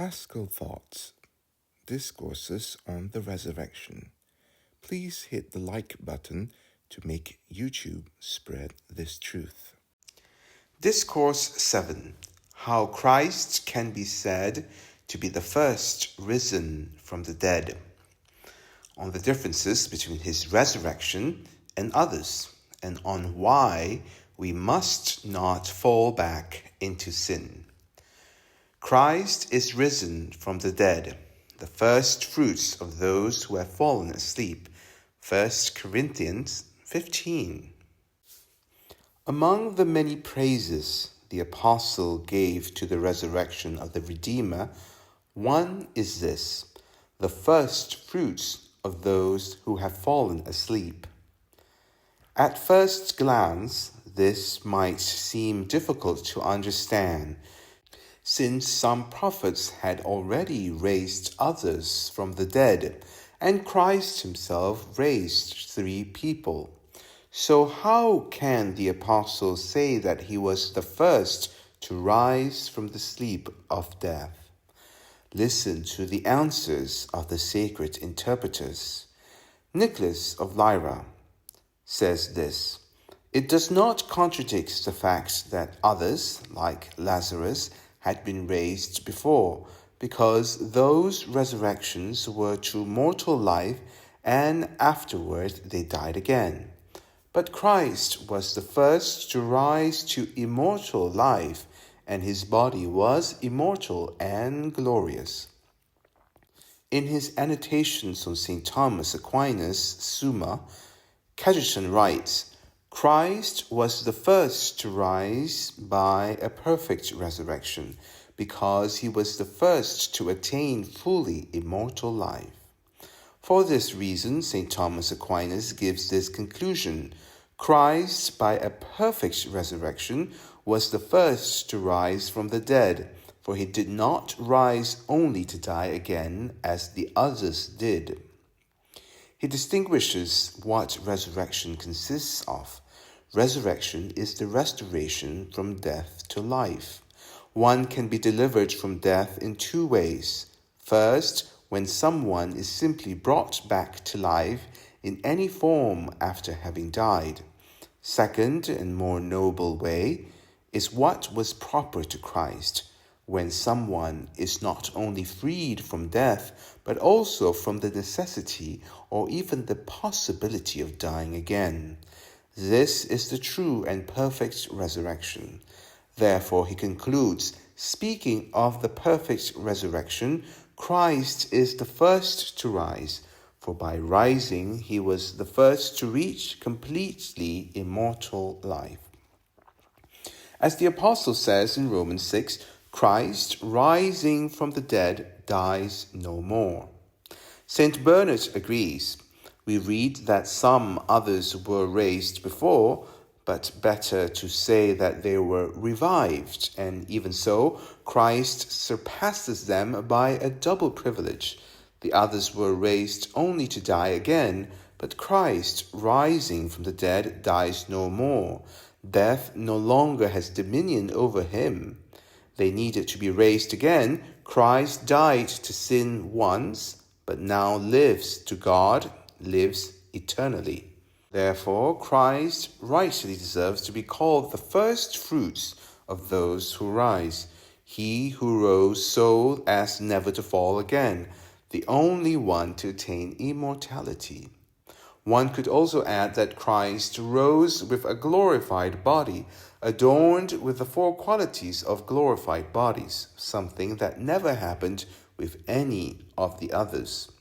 Paschal Thoughts, Discourses on the Resurrection. Please hit the like button to make YouTube spread this truth. Discourse 7. How Christ can be said to be the first risen from the dead. On the differences between his resurrection and others, and on why we must not fall back into sin. Christ is risen from the dead, the first fruits of those who have fallen asleep. 1 Corinthians 15. Among the many praises the Apostle gave to the resurrection of the Redeemer, one is this: the first fruits of those who have fallen asleep. At first glance, this might seem difficult to understand, since some prophets had already raised others from the dead, and Christ himself raised 3 people. So how can the apostle say that he was the first to rise from the sleep of death? Listen to the answers of the sacred interpreters. Nicholas of Lyra says this: it does not contradict the fact that others, like Lazarus, had been raised before, because those resurrections were to mortal life, and afterward they died again. But Christ was the first to rise to immortal life, and his body was immortal and glorious. In his annotations on St. Thomas Aquinas' Summa, Cajetan writes, Christ was the first to rise by a perfect resurrection, because he was the first to attain fully immortal life. For this reason, St. Thomas Aquinas gives this conclusion: Christ, by a perfect resurrection, was the first to rise from the dead, for he did not rise only to die again as the others did. He distinguishes what resurrection consists of. Resurrection is the restoration from death to life. One can be delivered from death in 2 ways. First, when someone is simply brought back to life in any form after having died. Second, and more noble way, is what was proper to Christ, when someone is not only freed from death, but also from the necessity or even the possibility of dying again. This is the true and perfect resurrection. Therefore, he concludes, speaking of the perfect resurrection, Christ is the first to rise, for by rising he was the first to reach completely immortal life. As the Apostle says in Romans 6, Christ, rising from the dead, dies no more. St. Bernard agrees. We read that some others were raised before, but better to say that they were revived, and even so, Christ surpasses them by a double privilege. The others were raised only to die again, but Christ, rising from the dead, dies no more. Death no longer has dominion over him. They needed to be raised again. Christ died to sin once, but now lives to God, lives eternally. Therefore, Christ rightly deserves to be called the first fruits of those who rise. He who rose so as never to fall again, the only one to attain immortality. One could also add that Christ rose with a glorified body, adorned with the 4 qualities of glorified bodies, something that never happened with any of the others.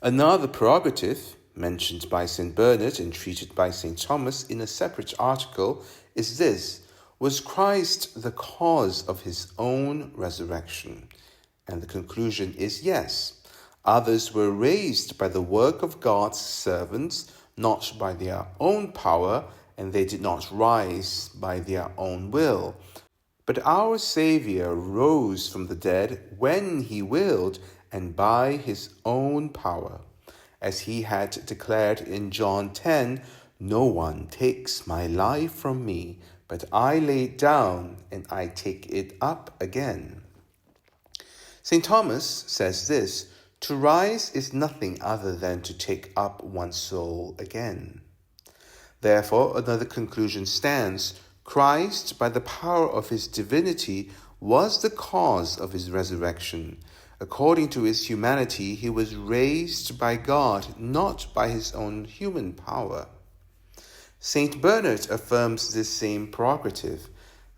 Another prerogative, mentioned by St. Bernard and treated by St. Thomas in a separate article, is this: was Christ the cause of his own resurrection? And the conclusion is yes. Others were raised by the work of God's servants, not by their own power, and they did not rise by their own will. But our Saviour rose from the dead when he willed and by his own power. As he had declared in John 10, "No one takes my life from me, but I lay it down and I take it up again." St. Thomas says this: to rise is nothing other than to take up one's soul again. Therefore, another conclusion stands. Christ, by the power of his divinity, was the cause of his resurrection. According to his humanity, he was raised by God, not by his own human power. St. Bernard affirms this same prerogative.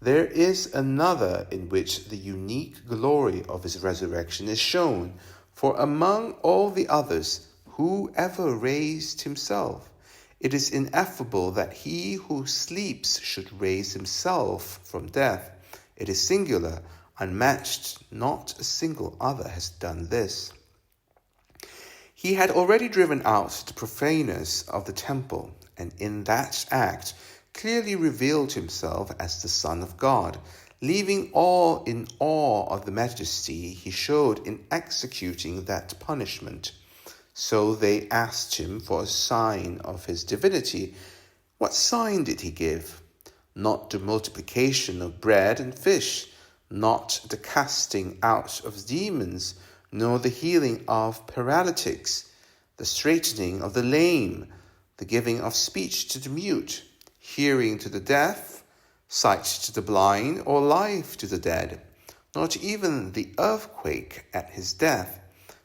There is another in which the unique glory of his resurrection is shown, for among all the others, who ever raised himself? It is ineffable that he who sleeps should raise himself from death. It is singular, unmatched, not a single other has done this. He had already driven out the profaners of the temple, and in that act clearly revealed himself as the Son of God, leaving all in awe of the majesty he showed in executing that punishment. So they asked him for a sign of his divinity. What sign did he give? Not the multiplication of bread and fish, not the casting out of demons, nor the healing of paralytics, the straightening of the lame, the giving of speech to the mute, hearing to the deaf, sight to the blind, or life to the dead, not even the earthquake at his death,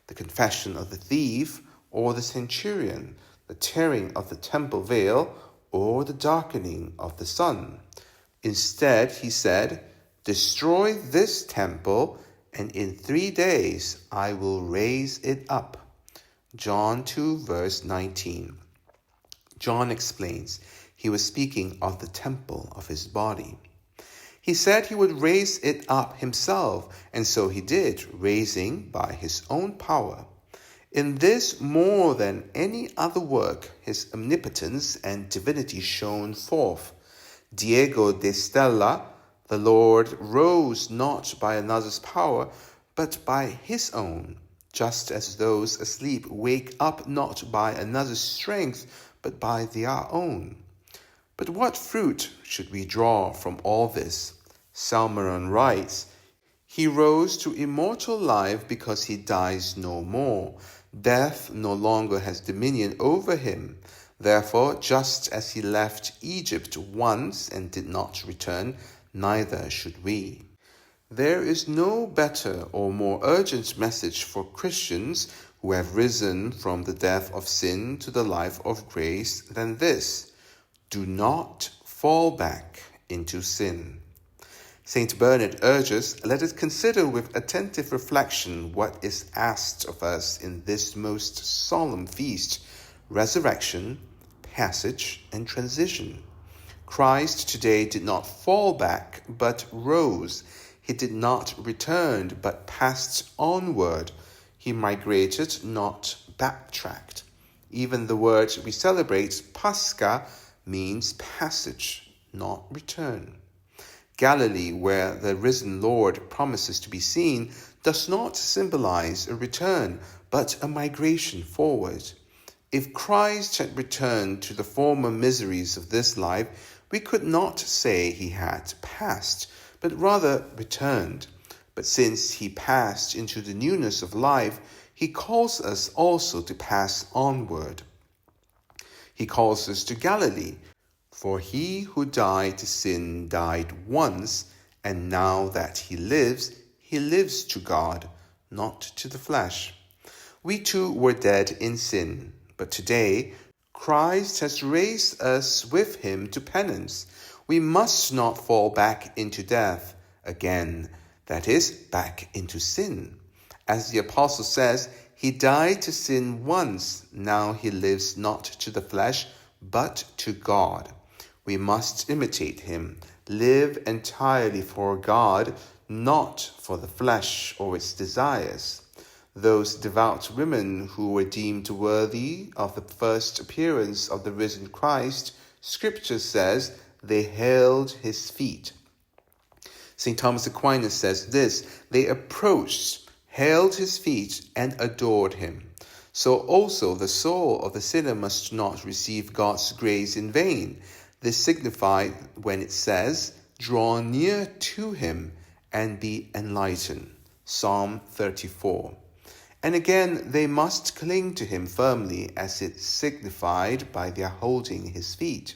the confession of the thief or the centurion, the tearing of the temple veil or the darkening of the sun. Instead, he said, "Destroy this temple, and in 3 days I will raise it up." John 2, verse 19. John explains he was speaking of the temple of his body. He said he would raise it up himself, and so he did, raising by his own power. In this, more than any other work, his omnipotence and divinity shone forth. Diego de Stella, the Lord, rose not by another's power, but by his own, just as those asleep wake up not by another's strength, but by their own. But what fruit should we draw from all this? Salmeron writes, "He rose to immortal life because he dies no more. Death no longer has dominion over him. Therefore, just as he left Egypt once and did not return, neither should we." There is no better or more urgent message for Christians who have risen from the death of sin to the life of grace than this: do not fall back into sin. St. Bernard urges, let us consider with attentive reflection what is asked of us in this most solemn feast: resurrection, passage, and transition. Christ today did not fall back, but rose. He did not return, but passed onward. He migrated, not backtracked. Even the word we celebrate, Paschal, means passage, not return. Galilee, where the risen Lord promises to be seen, does not symbolize a return, but a migration forward. If Christ had returned to the former miseries of this life, we could not say he had passed, but rather returned. But since he passed into the newness of life, he calls us also to pass onward. He calls us to Galilee, for he who died to sin died once, and now that he lives to God, not to the flesh. We too were dead in sin, but today Christ has raised us with him to penance. We must not fall back into death again, that is, back into sin. As the Apostle says, he died to sin once, now he lives not to the flesh, but to God. We must imitate him, live entirely for God, not for the flesh or its desires. Those devout women who were deemed worthy of the first appearance of the risen Christ, Scripture says they held his feet. St. Thomas Aquinas says this: they approached, held his feet, and adored him. So also the soul of the sinner must not receive God's grace in vain. This signified when it says, draw near to him and be enlightened. Psalm 34. And again, they must cling to him firmly, as it signified by their holding his feet.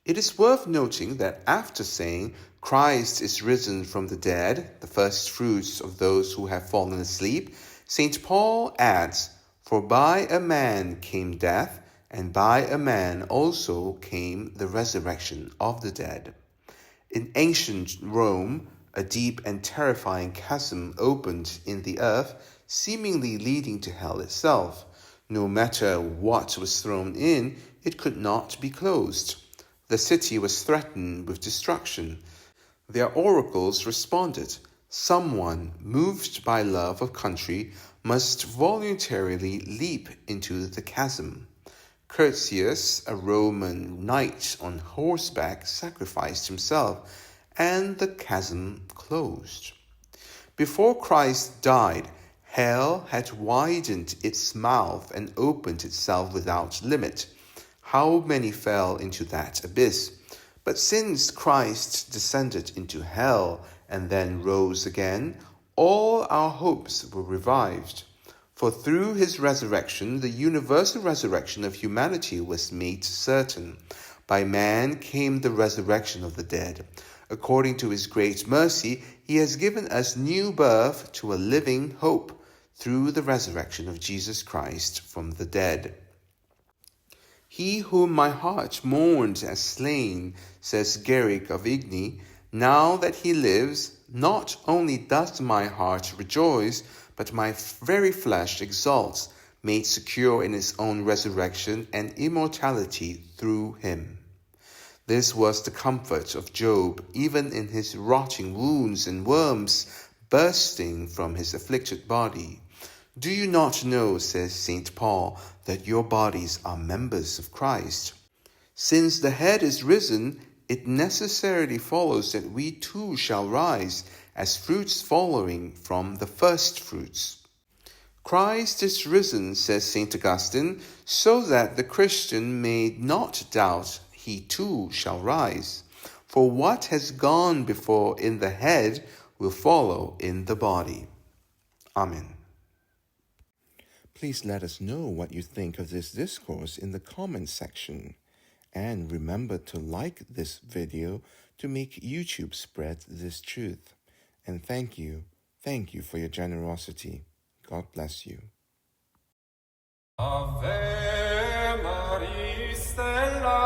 It is worth noting that after saying, Christ is risen from the dead, the first fruits of those who have fallen asleep, St. Paul adds, For by a man came death, and by a man also came the resurrection of the dead. In ancient Rome, a deep and terrifying chasm opened in the earth, seemingly leading to hell itself. No matter what was thrown in, it could not be closed. The city was threatened with destruction. Their oracles responded, Someone moved by love of country must voluntarily leap into the chasm. Curtius, a Roman knight on horseback, sacrificed himself, and the chasm closed. Before Christ died, hell had widened its mouth and opened itself without limit. How many fell into that abyss? But since Christ descended into hell and then rose again, all our hopes were revived. For through his resurrection, the universal resurrection of humanity was made certain. By man came the resurrection of the dead. According to his great mercy, he has given us new birth to a living hope through the resurrection of Jesus Christ from the dead. He whom my heart mourned as slain, says Garrick of Igny, now that he lives, not only does my heart rejoice, but my very flesh exults, made secure in his own resurrection and immortality through him. This was the comfort of Job, even in his rotting wounds and worms bursting from his afflicted body. Do you not know, says St. Paul, that your bodies are members of Christ? Since the head is risen, it necessarily follows that we too shall rise, as fruits following from the first fruits. Christ is risen, says St. Augustine, so that the Christian may not doubt he too shall rise. For what has gone before in the head will follow in the body. Amen. Please let us know what you think of this discourse in the comments section. And remember to like this video to make YouTube spread this truth. And thank you for your generosity. God bless you. Ave Maria, Stella